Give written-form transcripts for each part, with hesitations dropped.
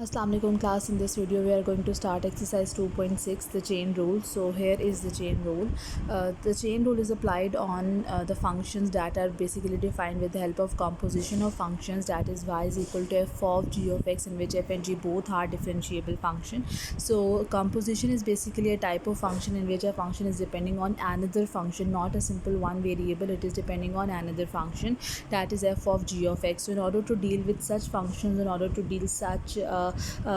Assalamu alaikum class. In this video we are going to start exercise 2.6, the chain rule. So here is the chain rule. The chain rule is applied on the functions that are basically defined with the help of composition of functions, that is y is equal to f of g of x, in which f and g both are differentiable function. So composition is basically a type of function in which a function is depending on another function, not a simple one variable. It is depending on another function, that is f of g of x. So in order to deal with such functions, in order to deal such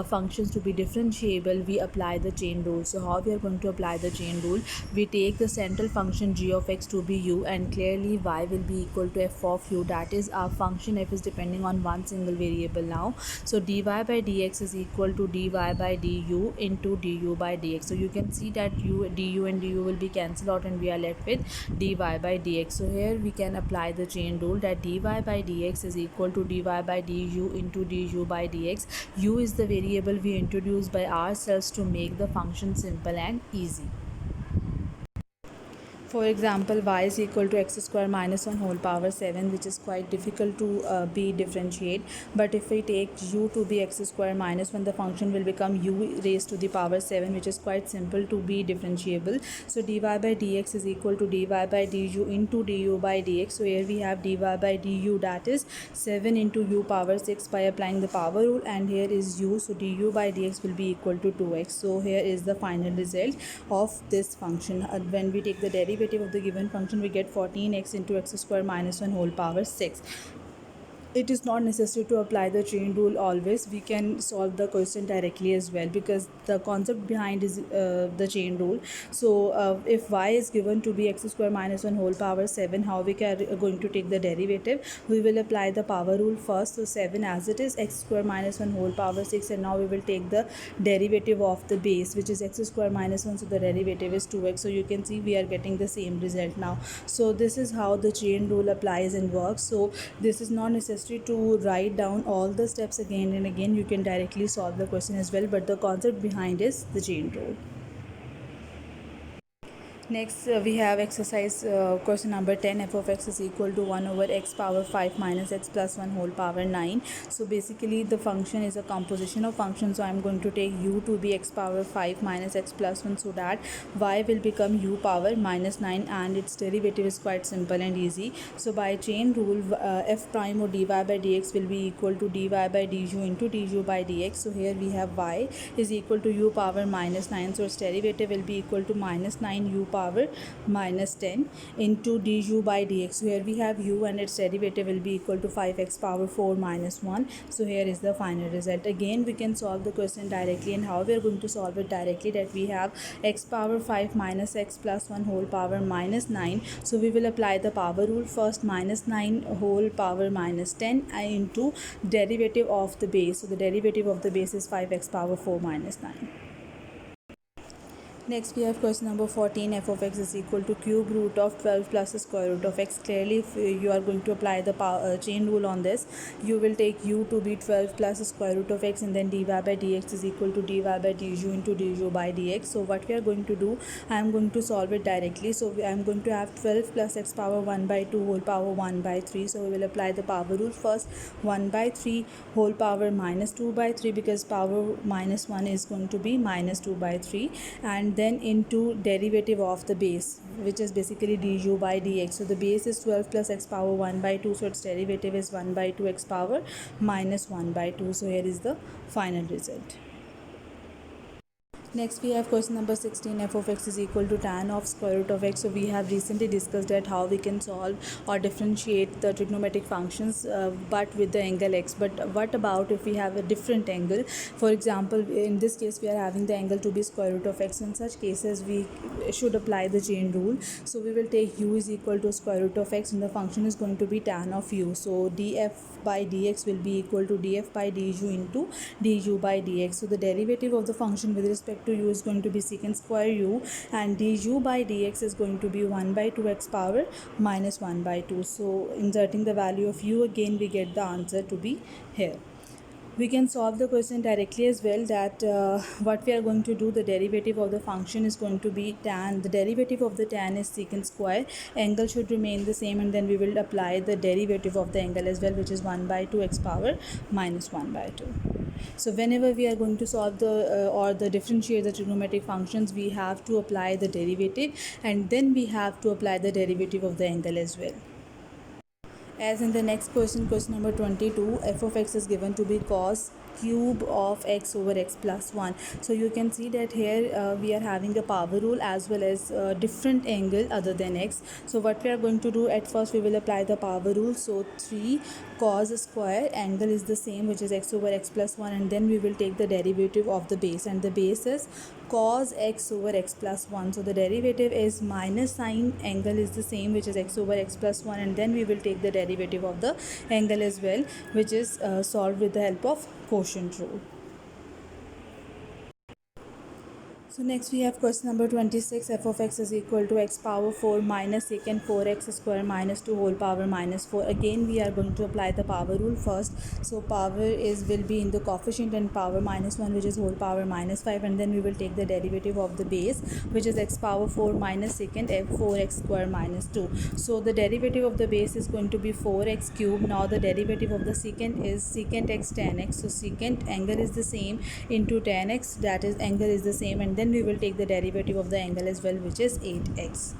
functions to be differentiable, we apply the chain rule. So how we are going to apply the chain rule? We take the central function g of x to be u, and clearly y will be equal to f of u, that is our function f is depending on one single variable now. So dy by dx is equal to dy by du into du by dx. So you can see that du and du will be cancelled out and we are left with dy by dx. So here we can apply the chain rule, that dy by dx is equal to dy by du into du by dx. U is the variable we introduced by ourselves to make the function simple and easy. For example, y is equal to x square minus 1 whole power 7, which is quite difficult to be differentiate. But if we take u to be x square minus 1, the function will become u raised to the power 7, which is quite simple to be differentiable. So dy by dx is equal to dy by du into du by dx. So here we have dy by du, that is 7 into u power 6 by applying the power rule, and here is u, so du by dx will be equal to 2x. So here is the final result of this function. When we take the derivative of the given function, we get 14x into x square minus 1 whole power 6. It is not necessary to apply the chain rule always. We can solve the question directly as well, because the concept behind is the chain rule. So if y is given to be x square minus 1 whole power 7, how we are going to take the derivative? We will apply the power rule first. So 7 as it is, x square minus 1 whole power 6, and now we will take the derivative of the base, which is x square minus 1, so the derivative is 2x. So you can see we are getting the same result now. So this is how the chain rule applies and works. So this is not necessary to write down all the steps again and again. You can directly solve the question as well, but the concept behind is the chain rule. Next we have exercise question number 10. F of x is equal to 1 over x power 5 minus x plus 1 whole power 9. So basically the function is a composition of functions. So I am going to take u to be x power 5 minus x plus 1, so that y will become u power minus 9, and its derivative is quite simple and easy. So by chain rule, f prime or dy by dx will be equal to dy by du into du by dx. So here we have y is equal to u power minus 9, so its derivative will be equal to minus 9 u power minus 10 into du by dx. So here we have u and its derivative will be equal to 5x power 4 minus 1. So here is the final result. Again we can solve the question directly, and how we are going to solve it directly, that we have x power 5 minus x plus 1 whole power minus 9. So we will apply the power rule first, minus 9 whole power minus 10 into derivative of the base. So the derivative of the base is 5x power 4 minus 9. Next we have question number 14. F of x is equal to cube root of 12 plus the square root of x. Clearly if you are going to apply the chain rule on this, you will take u to be 12 plus the square root of x, and then dy by dx is equal to dy by du into du by dx. So what we are going to do, I am going to solve it directly. So I am going to have 12 plus x power 1 by 2 whole power 1 by 3. So we will apply the power rule first, 1 by 3 whole power minus 2 by 3, because power minus 1 is going to be minus 2 by 3, and then into derivative of the base, which is basically du by dx. So the base is 12 plus x power 1 by 2, so its derivative is 1 by 2 x power minus 1 by 2. So here is the final result. Next we have question number 16. F of x is equal to tan of square root of x. So we have recently discussed that how we can solve or differentiate the trigonometric functions but with the angle x. But what about if we have a different angle? For example, in this case we are having the angle to be square root of x. In such cases we should apply the chain rule. So we will take u is equal to square root of x, and the function is going to be tan of u. So df by dx will be equal to df by du into du by dx. So the derivative of the function with respect to u is going to be secant square u, and du by dx is going to be 1 by 2x power minus 1 by 2. So inserting the value of u, again we get the answer to be here. We can solve the question directly as well, that what we are going to do, the derivative of the function is going to be tan. The derivative of the tan is secant square. Angle should remain the same, and then we will apply the derivative of the angle as well, which is 1 by 2 x power minus 1 by 2. So whenever we are going to solve the or the differentiate the trigonometric functions, we have to apply the derivative, and then we have to apply the derivative of the angle as well. As in the next question, question number 22, f of x is given to be cos cube of x over x plus 1. So you can see that here we are having a power rule as well as different angle other than x. So what we are going to do, at first we will apply the power rule. So 3 cos square, angle is the same, which is x over x plus 1, and then we will take the derivative of the base, and the base is cos x over x plus 1. So the derivative is minus sign, angle is the same, which is x over x plus 1, and then we will take the derivative of the angle as well, which is solved with the help of quotient rule. So next we have question number 26, f of x is equal to x power 4 minus secant 4x square minus 2 whole power minus 4. Again we are going to apply the power rule first. So power will be in the coefficient, and power minus 1, which is whole power minus 5, and then we will take the derivative of the base, which is x power 4 minus secant 4x square minus 2. So the derivative of the base is going to be 4x cube. Now the derivative of the secant is secant x tan x. So secant, angle is the same, into tan x, that is angle is the same, and then we will take the derivative of the angle as well, which is 8x.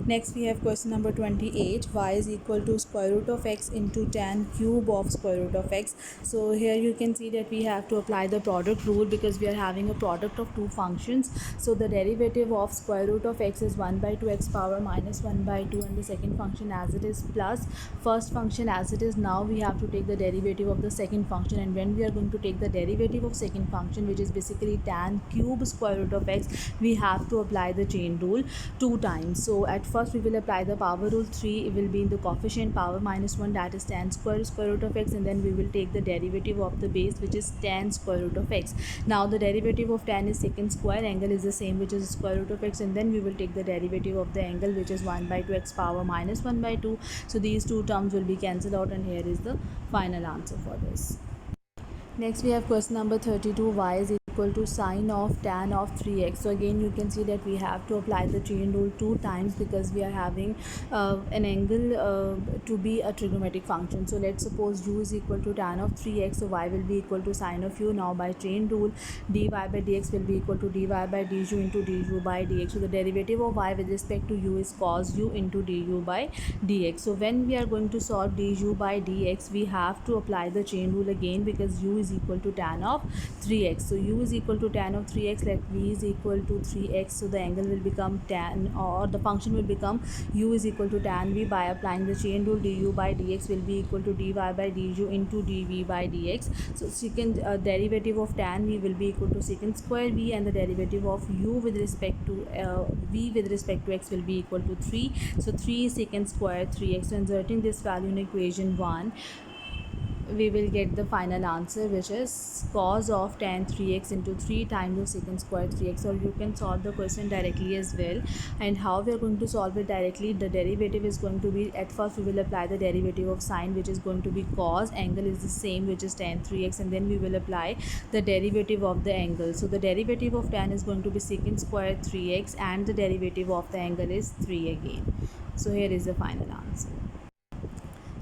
Next we have question number 28, y is equal to square root of x into tan cube of square root of x. So here you can see that we have to apply the product rule, because we are having a product of two functions. So the derivative of square root of x is 1 by 2 x power minus 1 by 2, and the second function as it is plus first function as it is. Now we have to take the derivative of the second function, and when we are going to take the derivative of second function, which is basically tan cube square root of x, we have to apply the chain rule 2 times. So at first we will apply the power rule. 3 will be in the coefficient, power minus 1, that is tan square root of x, and then we will take the derivative of the base, which is tan square root of x. Now the derivative of tan is secant square, angle is the same, which is square root of x, and then we will take the derivative of the angle, which is 1 by 2 x power minus 1 by 2. So these two terms will be cancelled out, and here is the final answer for this. Next we have question number 32, y is equal to sine of tan of 3x. So again you can see that we have to apply the chain rule 2 times, because we are having an angle to be a trigonometric function. So let's suppose u is equal to tan of 3x, so y will be equal to sine of u. Now by chain rule, dy by dx will be equal to dy by du into du by dx. So the derivative of y with respect to u is cos u into du by dx. So when we are going to solve du by dx, we have to apply the chain rule again, because u is equal to tan of 3x. So u is equal to tan of 3x, let v is equal to 3x. So the angle will become tan, or the function will become u is equal to tan v. By applying the chain rule, du by dx will be equal to dy by du into dv by dx. So secant derivative of tan v will be equal to secant square v, and the derivative of u with respect to v with respect to x will be equal to 3. So 3 secant square 3x. So inserting this value in equation 1, we will get the final answer, which is cos of tan 3x into 3 times the secant square 3x. Or you can solve the question directly as well. And how we are going to solve it directly, the derivative is going to be, at first we will apply the derivative of sine, which is going to be cos, angle is the same, which is tan 3x, and then we will apply the derivative of the angle. So the derivative of tan is going to be secant square 3x, and the derivative of the angle is 3 again. So here is the final answer.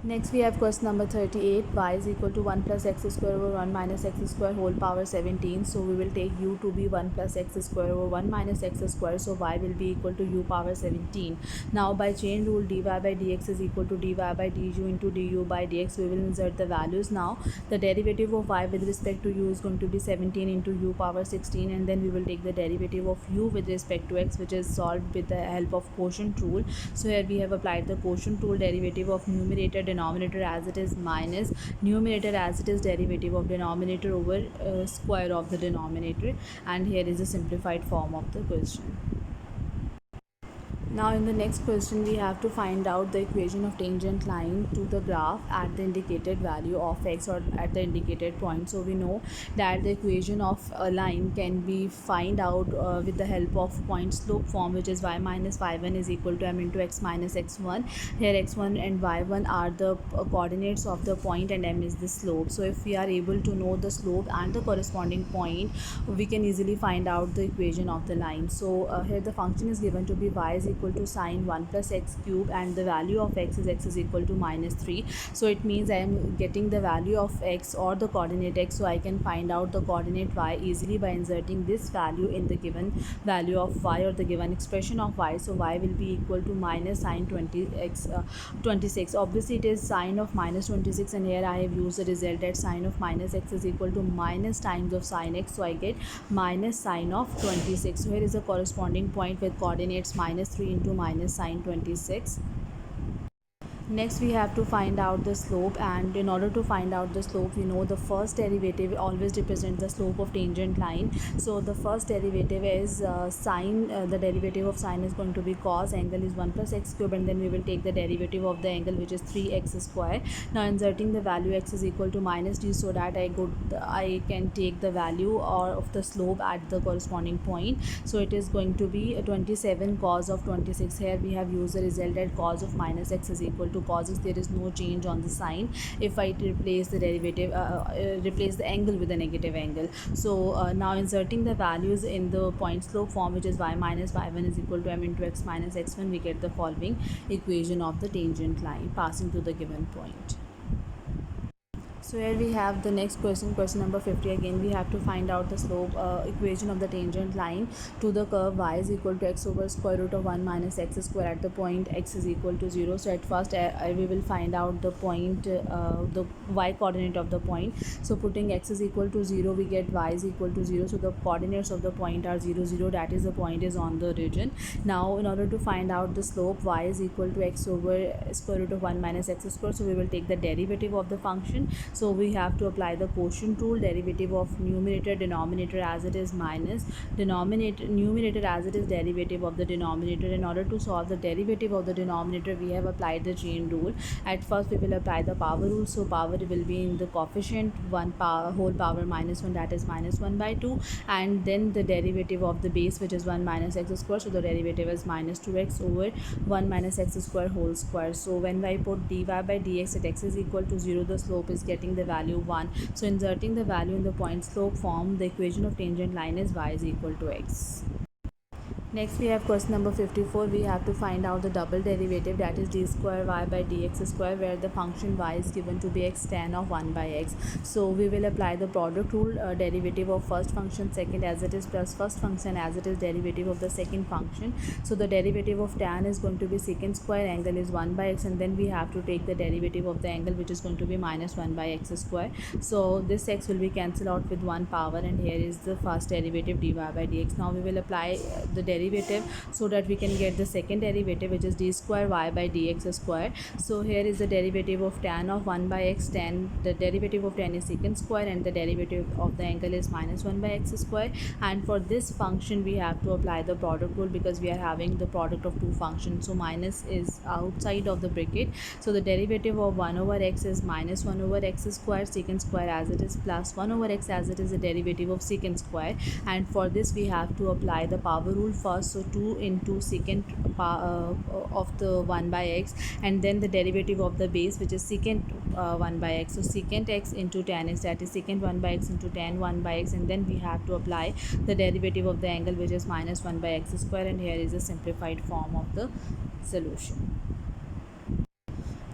Next we have question number 38, y is equal to 1 plus x square over 1 minus x square whole power 17. So we will take u to be 1 plus x square over 1 minus x square. So y will be equal to u power 17. Now by chain rule, dy by dx is equal to dy by du into du by dx. We will insert the values now. The derivative of y with respect to u is going to be 17 into u power 16, and then we will take the derivative of u with respect to x, which is solved with the help of quotient rule. So here we have applied the quotient rule. Derivative of numerator denominator as it is minus numerator as it is derivative of denominator over square of the denominator, and here is a simplified form of the question. Now in the next question we have to find out the equation of tangent line to the graph at the indicated value of x or at the indicated point. So we know that the equation of a line can be find out with the help of point slope form, which is y minus y1 is equal to m into x minus x1. Here x1 and y1 are the coordinates of the point and m is the slope. So if we are able to know the slope and the corresponding point, we can easily find out the equation of the line. So here the function is given to be y is equal to sine 1 plus x cube, and the value of x is equal to minus 3. So it means I am getting the value of x or the coordinate x, so I can find out the coordinate y easily by inserting this value in the given value of y or the given expression of y. So y will be equal to minus sine 26. Obviously it is sine of minus 26, and here I have used the result that sine of minus x is equal to minus times of sine x, so I get minus sine of 26. So here is a corresponding point with coordinates minus 3 into minus sine 26. Next we have to find out the slope, and in order to find out the slope, we know the first derivative always represents the slope of tangent line. So the first derivative is sine, the derivative of sine is going to be cos, angle is 1 plus x cube, and then we will take the derivative of the angle, which is 3x square. Now inserting the value x is equal to minus d, so that I can take the value of the slope at the corresponding point. So it is going to be 27 cos of 26. Here we have used the result that cos of minus x is equal to cos x. There is no change on the sign if I replace the derivative, replace the angle with a negative angle. So now inserting the values in the point slope form, which is y minus y1 is equal to m into x minus x1, we get the following equation of the tangent line passing to the given point. So here we have the next question number 50. Again we have to find out the slope equation of the tangent line to the curve y is equal to x over square root of 1 minus x square at the point x is equal to 0. So at first we will find out the point, the y coordinate of the point. So putting x is equal to 0, we get y is equal to 0. So the coordinates of the point are 0, 0, that is the point is on the region. Now in order to find out the slope, y is equal to x over square root of 1 minus x square, so we will take the derivative of the function. So we have to apply the quotient rule. Derivative of numerator denominator as it is minus numerator as it is derivative of the denominator. In order to solve the derivative of the denominator, we have applied the chain rule. At first we will apply the power rule. So power will be in the coefficient 1 power whole power minus 1, that is minus 1 by 2, and then the derivative of the base, which is 1 minus x square. So the derivative is minus 2x over 1 minus x square whole square. So when I put dy by dx at x is equal to 0, the slope is getting the value 1. So inserting the value in the point slope form, the equation of tangent line is y is equal to x. Next we have question number 54. We have to find out the double derivative, that is d square y by dx square, where the function y is given to be x tan of 1 by x. So we will apply the product rule, derivative of first function second as it is plus first function as it is derivative of the second function. So the derivative of tan is going to be secant square, angle is 1 by x, and then we have to take the derivative of the angle, which is going to be minus 1 by x square. So this x will be cancelled out with 1 power, and here is the first derivative dy by dx. Now we will apply the derivative so that we can get the second derivative, which is d square y by dx square. So here is the derivative of tan of 1 by x. Tan, the derivative of tan is secant square, and the derivative of the angle is minus 1 by x square. And for this function we have to apply the product rule, because we are having the product of two functions. So minus is outside of the bracket. So the derivative of 1 over x is minus 1 over x square, secant square as it is, plus 1 over x as it is the derivative of secant square. And for this we have to apply the power rule first. So 2 into secant of the 1 by x, and then the derivative of the base, which is secant 1 by x. So secant x into tan x, that is secant 1 by x into tan 1 by x, and then we have to apply the derivative of the angle, which is minus 1 by x square, and here is a simplified form of the solution.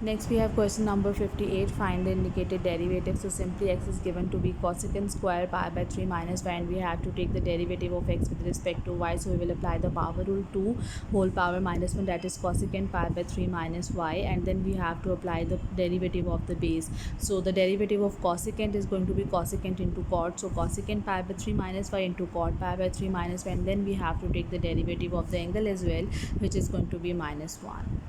Next we have question number 58. Find the indicated derivative. So simply x is given to be cosecant square pi by 3 minus y, and we have to take the derivative of x with respect to y. So we will apply the power rule, 2 whole power minus 1, that is cosecant pi by 3 minus y, and then we have to apply the derivative of the base. So the derivative of cosecant is going to be cosecant into cot. So cosecant pi by 3 minus y into cot pi by 3 minus y, and then we have to take the derivative of the angle as well, which is going to be minus 1.